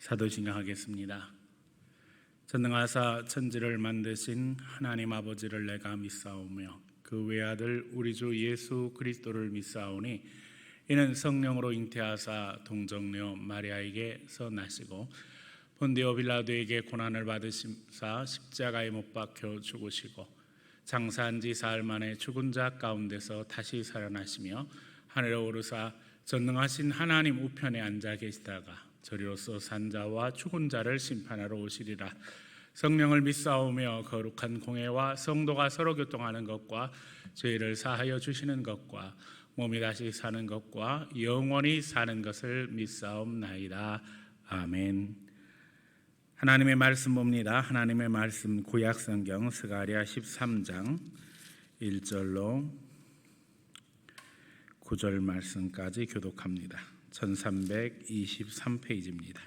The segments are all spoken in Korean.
사도신경하겠습니다. 전능하사 천지를 만드신 하나님 아버지를 내가 믿사오며 그 외아들 우리 주 예수 그리스도를 믿사오니 이는 성령으로 잉태하사 동정녀 마리아에게서 나시고 본디오 빌라도에게 고난을 받으심사 십자가에 못 박혀 죽으시고 장사한 지 사흘 만에 죽은 자 가운데서 다시 살아나시며 하늘에 오르사 전능하신 하나님 우편에 앉아 계시다가 저리로서 산 자와 죽은 자를 심판하러 오시리라. 성령을 믿사오며 거룩한 공회와 성도가 서로 교통하는 것과 죄를 사하여 주시는 것과 몸이 다시 사는 것과 영원히 사는 것을 믿사옵나이다. 아멘. 하나님의 말씀 봅니다. 하나님의 말씀 구약성경 스가랴 13장 1절로 9절 말씀까지 교독합니다. 1323페이지입니다.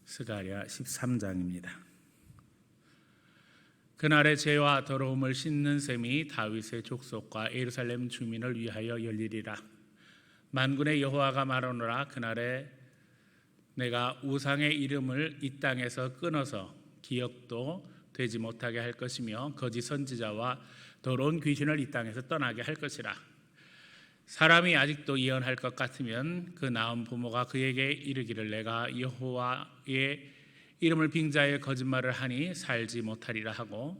스가랴 13장입니다. 그날의 죄와 더러움을 씻는 셈이 다윗의 족속과 예루살렘 주민을 위하여 열리리라. 만군의 여호와가 말하노라. 그날에 내가 우상의 이름을 이 땅에서 끊어서 기억도 되지 못하게 할 것이며 거짓 선지자와 더러운 귀신을 이 땅에서 떠나게 할 것이라. 사람이 아직도 예언할 것 같으면 그 낳은 부모가 그에게 이르기를 내가 여호와의 이름을 빙자하여 거짓말을 하니 살지 못하리라 하고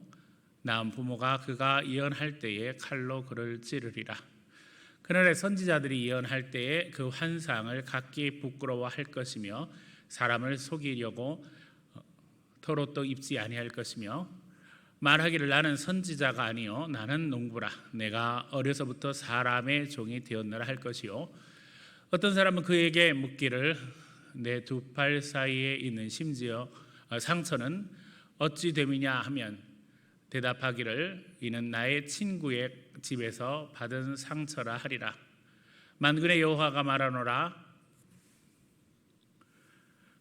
낳은 부모가 그가 예언할 때에 칼로 그를 찌르리라. 그날에 선지자들이 예언할 때에 그 환상을 각기 부끄러워할 것이며 사람을 속이려고 털옷도 입지 아니할 것이며 말하기를 나는 선지자가 아니요 나는 농부라. 내가 어려서부터 사람의 종이 되었노라 할 것이요. 어떤 사람은 그에게 묻기를 내 두 팔 사이에 있는 심지어 상처는 어찌 됨이냐 하면 대답하기를 이는 나의 친구의 집에서 받은 상처라 하리라. 만군의 여호와가 말하노라.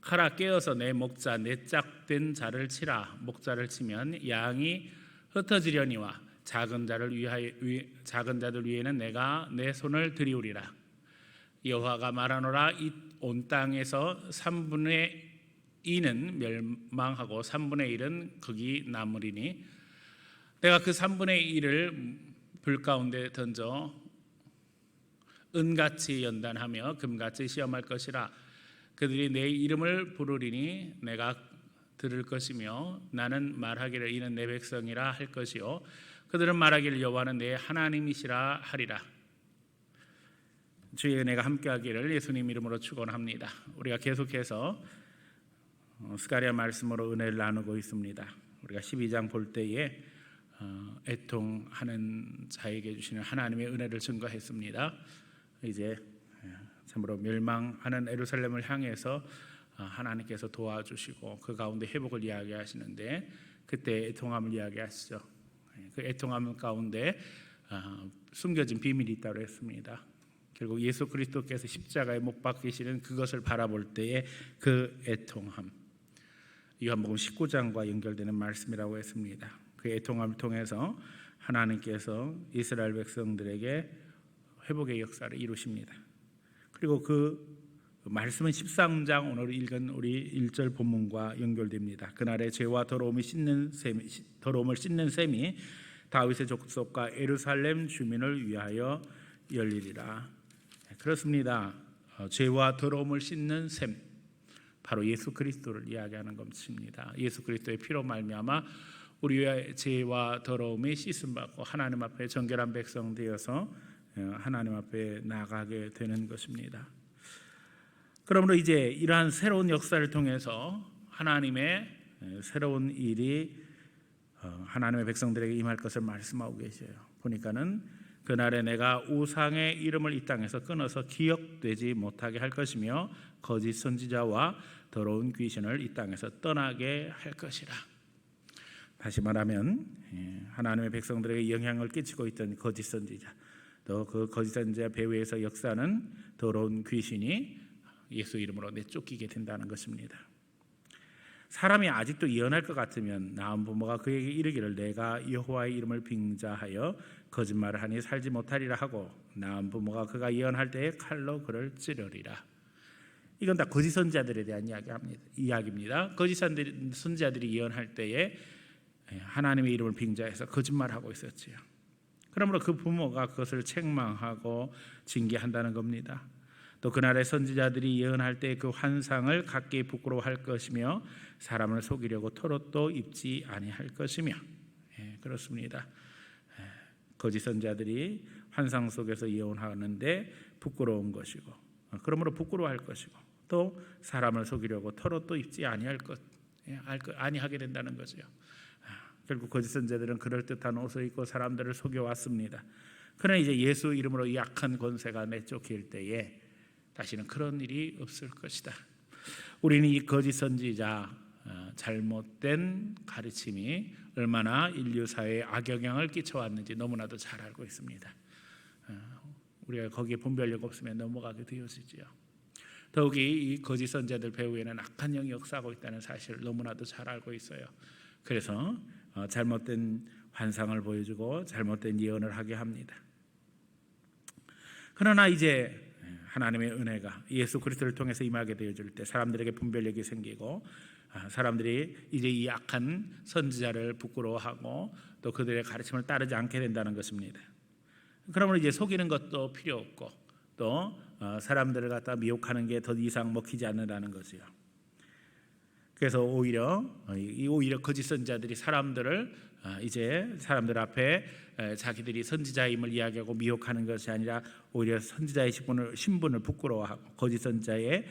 칼아 깨어서 내 목자 내짝된 자를 치라. 목자를 치면 양이 흩어지려니와 작은 자들 위에는 내가 내 손을 들이우리라. 여호와가 말하노라. 이 온 땅에서 3분의 2는 멸망하고 3분의 1은 거기 남으리니 내가 그 3분의 1을 불 가운데 던져 은같이 연단하며 금같이 시험할 것이라. 그들이 내 이름을 부르리니 내가 들을 것이며 나는 말하기를 이는 내 백성이라 할 것이요 그들은 말하기를 여호와는 내 하나님이시라 하리라. 주의 은혜가 함께하기를 예수님 이름으로 축원합니다. 우리가 계속해서 스가랴 말씀으로 은혜를 나누고 있습니다. 우리가 12장 볼 때에 애통하는 자에게 주시는 하나님의 은혜를 증거했습니다. 이제 참으로 멸망하는 예루살렘을 향해서 하나님께서 도와주시고 그 가운데 회복을 이야기하시는데 그때 애통함을 이야기하시죠. 그 애통함 가운데 숨겨진 비밀이 있다고 했습니다. 결국 예수 그리스도께서 십자가에 못 박히시는 그것을 바라볼 때의 그 애통함, 요한복음 19장과 연결되는 말씀이라고 했습니다. 그 애통함을 통해서 하나님께서 이스라엘 백성들에게 회복의 역사를 이루십니다. 그리고 그 말씀은 13장 오늘 읽은 우리 1절 본문과 연결됩니다. 그날의 죄와 더러움을 씻는 셈이 다윗의 족속과 예루살렘 주민을 위하여 열리리라. 그렇습니다. 죄와 더러움을 씻는 셈, 바로 예수 그리스도를 이야기하는 것입니다. 예수 그리스도의 피로 말미암아 우리의 죄와 더러움이 씻음받고 하나님 앞에 정결한 백성 되어서 하나님 앞에 나가게 되는 것입니다. 그러므로 이제 이러한 새로운 역사를 통해서 하나님의 새로운 일이 하나님의 백성들에게 임할 것을 말씀하고 계셔요. 보니까는 그날에 내가 우상의 이름을 이 땅에서 끊어서 기억되지 못하게 할 것이며 거짓 선지자와 더러운 귀신을 이 땅에서 떠나게 할 것이라. 다시 말하면 하나님의 백성들에게 영향을 끼치고 있던 거짓 선지자, 또 그 거짓 선지자 배후에서 역사는 더러운 귀신이 예수 이름으로 내쫓기게 된다는 것입니다. 사람이 아직도 예언할 것 같으면 낳은 부모가 그에게 이르기를 내가 여호와의 이름을 빙자하여 거짓말을 하니 살지 못하리라 하고 낳은 부모가 그가 예언할 때에 칼로 그를 찌르리라. 이건 다 거짓 선지자들에 대한 이야기입니다. 거짓 선지자들이 예언할 때에 하나님의 이름을 빙자해서 거짓말하고 있었지요. 그러므로 그 부모가 그것을 책망하고 징계한다는 겁니다. 또 그날의 선지자들이 예언할 때 그 환상을 각기 부끄러워할 것이며 사람을 속이려고 털옷도 입지 아니할 것이며, 그렇습니다. 거짓 선지자들이 환상 속에서 예언하는데 부끄러운 것이고, 그러므로 부끄러워할 것이고, 또 사람을 속이려고 털옷도 입지 아니하게 된다는 거죠. 결국 거짓 선지자들은 그럴듯한 옷을 입고 사람들을 속여왔습니다. 그러나 이제 예수 이름으로 이 악한 권세가 내쫓길 때에 다시는 그런 일이 없을 것이다. 우리는 이 거짓 선지자 잘못된 가르침이 얼마나 인류 사회에 악영향을 끼쳐왔는지 너무나도 잘 알고 있습니다. 우리가 거기에 분별력 없으면 넘어가게 되어지죠. 더욱이 이 거짓 선지자들 배후에는 악한 영이 역사하고 있다는 사실을 너무나도 잘 알고 있어요. 그래서 잘못된 환상을 보여주고 잘못된 예언을 하게 합니다. 그러나 이제 하나님의 은혜가 예수 그리스도를 통해서 임하게 되어질 때 사람들에게 분별력이 생기고, 사람들이 이제 이 악한 선지자를 부끄러워하고 또 그들의 가르침을 따르지 않게 된다는 것입니다. 그러므로 이제 속이는 것도 필요 없고, 또 사람들을 갖다 미혹하는 게 더 이상 먹히지 않는다는 것이요. 그래서 오히려 거짓 선지자들이 이제 사람들 앞에 자기들이 선지자임을 이야기하고 미혹하는 것이 아니라 오히려 선지자의 신분을 부끄러워하고 거짓 선지자의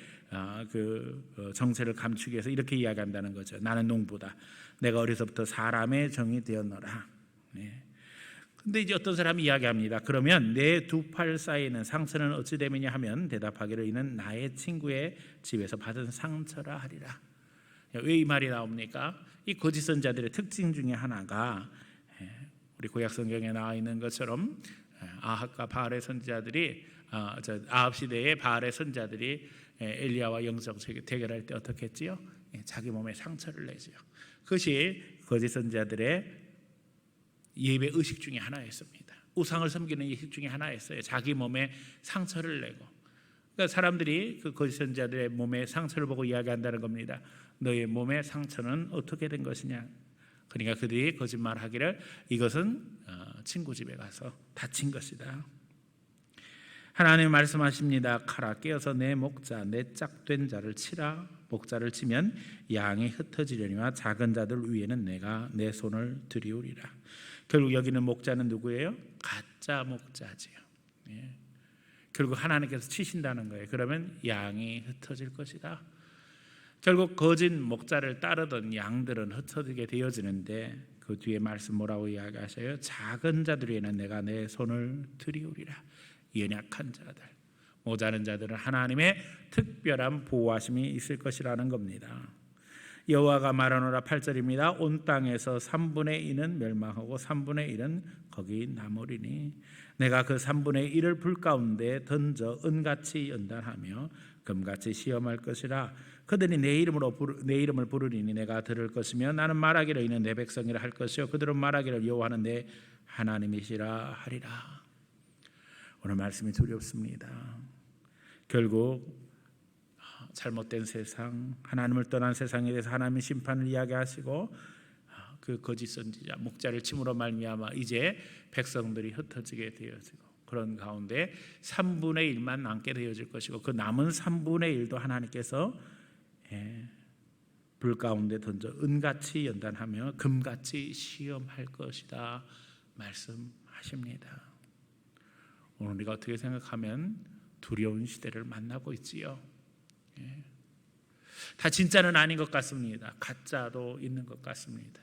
그 정체를 감추기 위해서 이렇게 이야기한다는 거죠. 나는 농부다. 내가 어려서부터 사람의 종이 되었노라. 근데 이제 어떤 사람이 이야기합니다. 그러면 내 두 팔 사이에는 상처는 어찌 됨이냐 하면 대답하기를 이는 나의 친구의 집에서 받은 상처라 하리라. 왜 이 말이 나옵니까? 이 거짓 선지자들의 특징 중에 하나가 우리 구약 성경에 나와 있는 것처럼 아합과 바알의 선지자들이 아합 시대의 바알의 선지자들이 엘리야와 영적 대결할 때 어떻게 했지요? 자기 몸에 상처를 내지요. 그것이 거짓 선지자들의 예배 의식 중에 하나였습니다. 우상을 섬기는 의식 중에 하나였어요. 자기 몸에 상처를 내고. 그러니까 사람들이 그 거짓 선지자들의 몸에 상처를 보고 이야기한다는 겁니다. 너의 몸의 상처는 어떻게 된 것이냐. 그러니까 그들이 거짓말하기를 이것은 친구 집에 가서 다친 것이다. 하나님 말씀하십니다. 칼아 깨어서 내 목자 내 짝된 자를 치라. 목자를 치면 양이 흩어지려니와 작은 자들 위에는 내가 내 손을 들이우리라. 결국 여기는 목자는 누구예요? 가짜 목자지요. 결국 하나님께서 치신다는 거예요. 그러면 양이 흩어질 것이다. 결국 거짓 목자를 따르던 양들은 흩어지게 되어지는데 그 뒤에 말씀 뭐라고 이야기하셔요? 작은 자들 위에는 내가 내 손을 들이우리라. 연약한 자들, 모자른 자들은 하나님의 특별한 보호하심이 있을 것이라는 겁니다. 여호와가 말하노라 8절입니다. 온 땅에서 3분의 2는 멸망하고 3분의 1은 거기 남으리니 내가 그 3분의 1을 불 가운데 던져 은같이 연단하며 금같이 시험할 것이라. 그들이 내 이름을 부르리니 내가 들을 것이며 나는 말하기를 이는 내 백성이라 할 것이요 그들은 말하기를 여호와는 내 하나님이시라 하리라. 오늘 말씀이 두렵습니다. 결국 잘못된 세상, 하나님을 떠난 세상에 대해서 하나님의 심판을 이야기하시고 그 거짓 선지자 목자를 침으로 말미암아 이제 백성들이 흩어지게 되어지고 그런 가운데 3분의 1만 남게 되어질 것이고 그 남은 3분의 1도 하나님께서 불 가운데 던져 은같이 연단하며 금같이 시험할 것이다 말씀하십니다. 오늘 우리가 어떻게 생각하면 두려운 시대를 만나고 있지요. 다 진짜는 아닌 것 같습니다. 가짜도 있는 것 같습니다.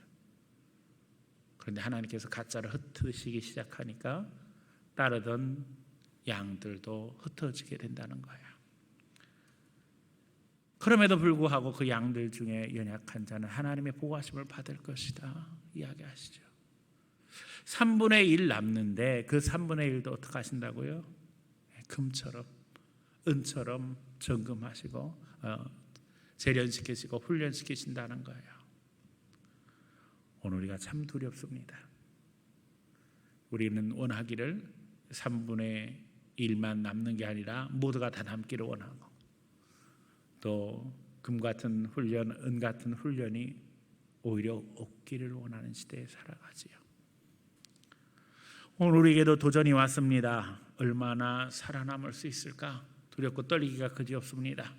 그런데 하나님께서 가짜를 흩으시기 시작하니까 따르던 양들도 흩어지게 된다는 거예요. 그럼에도 불구하고 그 양들 중에 연약한 자는 하나님의 보호하심을 받을 것이다 이야기하시죠. 3분의 1 남는데 그 3분의 1도 어떻게 하신다고요? 금처럼 은처럼 점검하시고 재련시키시고 훈련시키신다는 거예요. 오늘 우리가 참 두렵습니다. 우리는 원하기를 3분의 1만 남는 게 아니라 모두가 다 남기를 원하고 또 금 같은 훈련, 은 같은 훈련이 오히려 없기를 원하는 시대에 살아가지요. 오늘 우리에게도 도전이 왔습니다. 얼마나 살아남을 수 있을까? 두렵고 떨리기가 그지없습니다.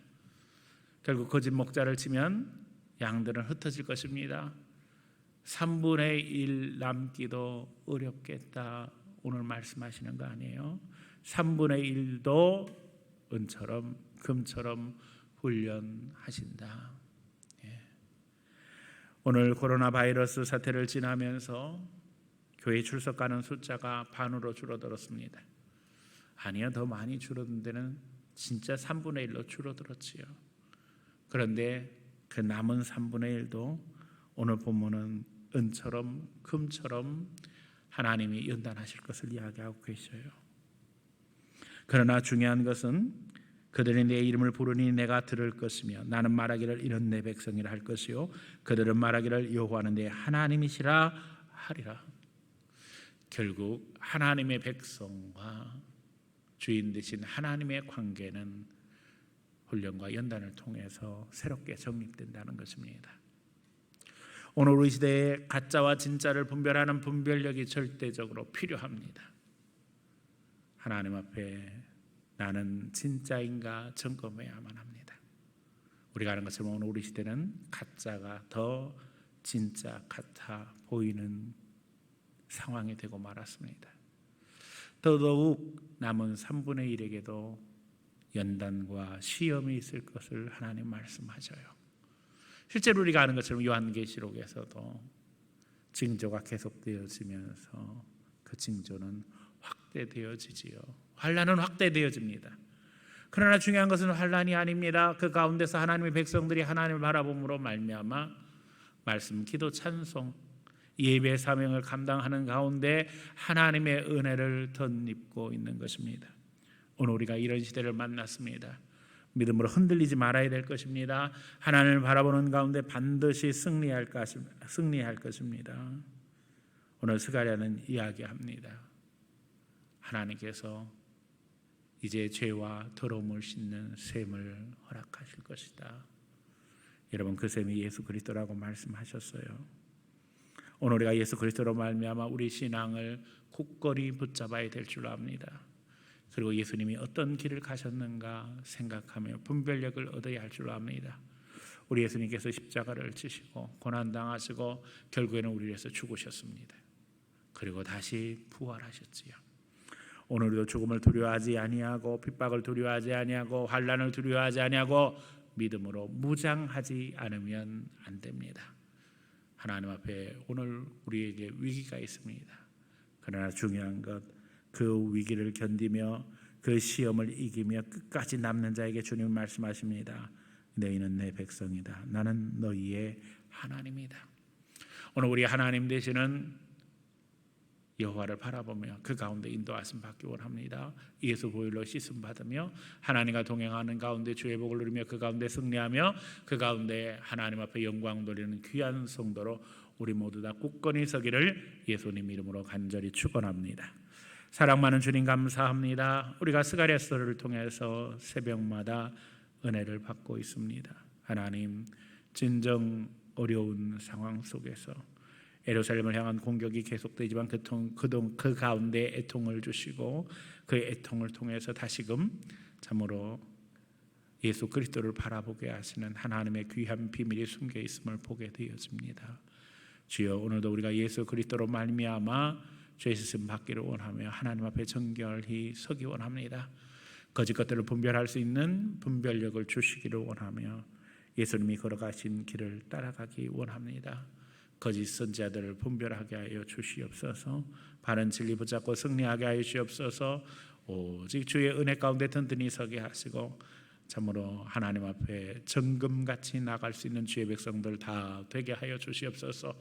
결국 거짓 목자를 치면 양들은 흩어질 것입니다. 3분의 1 남기도 어렵겠다. 오늘 말씀하시는 거 아니에요? 3분의 1도 은처럼 금처럼 훈련하신다. 오늘 코로나 바이러스 사태를 지나면서 교회 출석하는 숫자가 반으로 줄어들었습니다. 아니요, 더 많이 줄어든 데는 진짜 3분의 1로 줄어들었지요. 그런데 그 남은 3분의 1도 오늘 본문은 은처럼 금처럼 하나님이 연단하실 것을 이야기하고 계셔요. 그러나 중요한 것은 그들이 내 이름을 부르니 내가 들을 것이며 나는 말하기를 이는 내 백성이라 할 것이요 그들은 말하기를 여호와는 내 하나님이시라 하리라. 결국 하나님의 백성과 주인 되신 하나님의 관계는 훈련과 연단을 통해서 새롭게 정립된다는 것입니다. 오늘 우리 시대에 가짜와 진짜를 분별하는 분별력이 절대적으로 필요합니다. 하나님 앞에 나는 진짜인가 점검해야만 합니다. 우리가 아는 것처럼 오늘 우리 시대는 가짜가 더 진짜 같아 보이는 상황이 되고 말았습니다. 더더욱 남은 3분의 1에게도 연단과 시험이 있을 것을 하나님 말씀하셔요. 실제로 우리가 아는 것처럼 요한계시록에서도 징조가 계속되어지면서 그 징조는 확대되어지지요. 환난은 확대되어집니다. 그러나 중요한 것은 환난이 아닙니다. 그 가운데서 하나님의 백성들이 하나님을 바라봄으로 말미암아 말씀, 기도, 찬송, 예배 사명을 감당하는 가운데 하나님의 은혜를 덧입고 있는 것입니다. 오늘 우리가 이런 시대를 만났습니다. 믿음으로 흔들리지 말아야 될 것입니다. 하나님을 바라보는 가운데 반드시 승리할 것입니다. 오늘 스가랴는 이야기합니다. 하나님께서 이제 죄와 더러움을 씻는 셈을 허락하실 것이다. 여러분, 그 셈이 예수 그리스도라고 말씀하셨어요. 오늘 우리가 예수 그리스도로 말미암아 우리 신앙을 굳건히 붙잡아야 될 줄 압니다. 그리고 예수님이 어떤 길을 가셨는가 생각하며 분별력을 얻어야 할 줄 압니다. 우리 예수님께서 십자가를 지시고 고난당하시고 결국에는 우리를 위해서 죽으셨습니다. 그리고 다시 부활하셨지요. 오늘도 죽음을 두려워하지 아니하고 핍박을 두려워하지 아니하고 환난을 두려워하지 아니하고 믿음으로 무장하지 않으면 안 됩니다. 하나님 앞에 오늘 우리에게 위기가 있습니다. 그러나 중요한 것, 그 위기를 견디며 그 시험을 이기며 끝까지 남는 자에게 주님 말씀하십니다. 너희는 내 백성이다. 나는 너희의 하나님이다. 오늘 우리 하나님 되시는 여호와를 바라보며 그 가운데 인도하심 받기 원합니다. 예수 보혈로 씻음 받으며 하나님과 동행하는 가운데 주의 복을 누리며 그 가운데 승리하며 그 가운데 하나님 앞에 영광 돌리는 귀한 성도로 우리 모두 다 굳건히 서기를 예수님 이름으로 간절히 축원합니다. 사랑 많은 주님 감사합니다. 우리가 스가랴서를 통해서 새벽마다 은혜를 받고 있습니다. 하나님, 진정 어려운 상황 속에서 예루살렘을 향한 공격이 계속되지만 그 가운데 애통을 주시고 그 애통을 통해서 다시금 참으로 예수 그리스도를 바라보게 하시는 하나님의 귀한 비밀이 숨겨 있음을 보게 되어집니다. 주여, 오늘도 우리가 예수 그리스도로 말미암아 죄 씻음 받기를 원하며 하나님 앞에 정결히 서기 원합니다. 거짓 것들을 분별할 수 있는 분별력을 주시기를 원하며 예수님이 걸어가신 길을 따라가기 원합니다. 거짓 선지자들을 분별하게 하여 주시옵소서. 바른 진리 붙잡고 승리하게 하여 주시옵소서. 오직 주의 은혜 가운데 든든히 서게 하시고 참으로 하나님 앞에 정금같이 나갈 수 있는 주의 백성들 다 되게 하여 주시옵소서.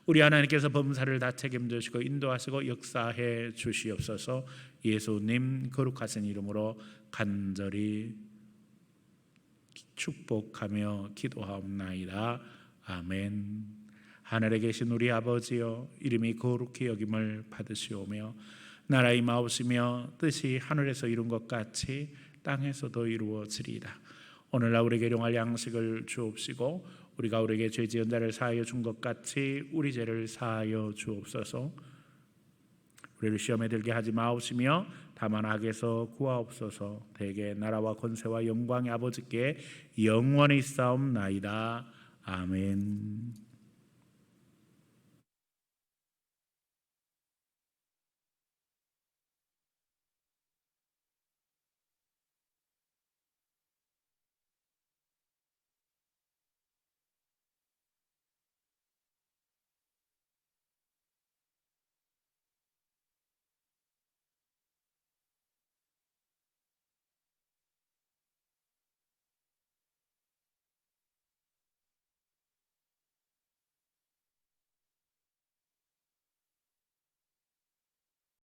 우리 하나님께서 범사를 다 책임지시고 인도하시고 역사해 주시옵소서. 예수님 거룩하신 이름으로 간절히 축복하며 기도하옵나이다. 아멘. 하늘에 계신 우리 아버지여, 이름이 거룩히 여김을 받으시오며 나라의 마옵시며 뜻이 하늘에서 이룬 것 같이 땅에서도 이루어지리이다. 오늘날 우리에게 일용할 양식을 주옵시고 우리가 우리에게 죄 지은 자를 사하여 준 것 같이 우리 죄를 사하여 주옵소서. 우리를 시험에 들게 하지 마옵시며 다만 악에서 구하옵소서. 대개 나라와 권세와 영광의 아버지께 영원히 있사옵나이다. 아멘.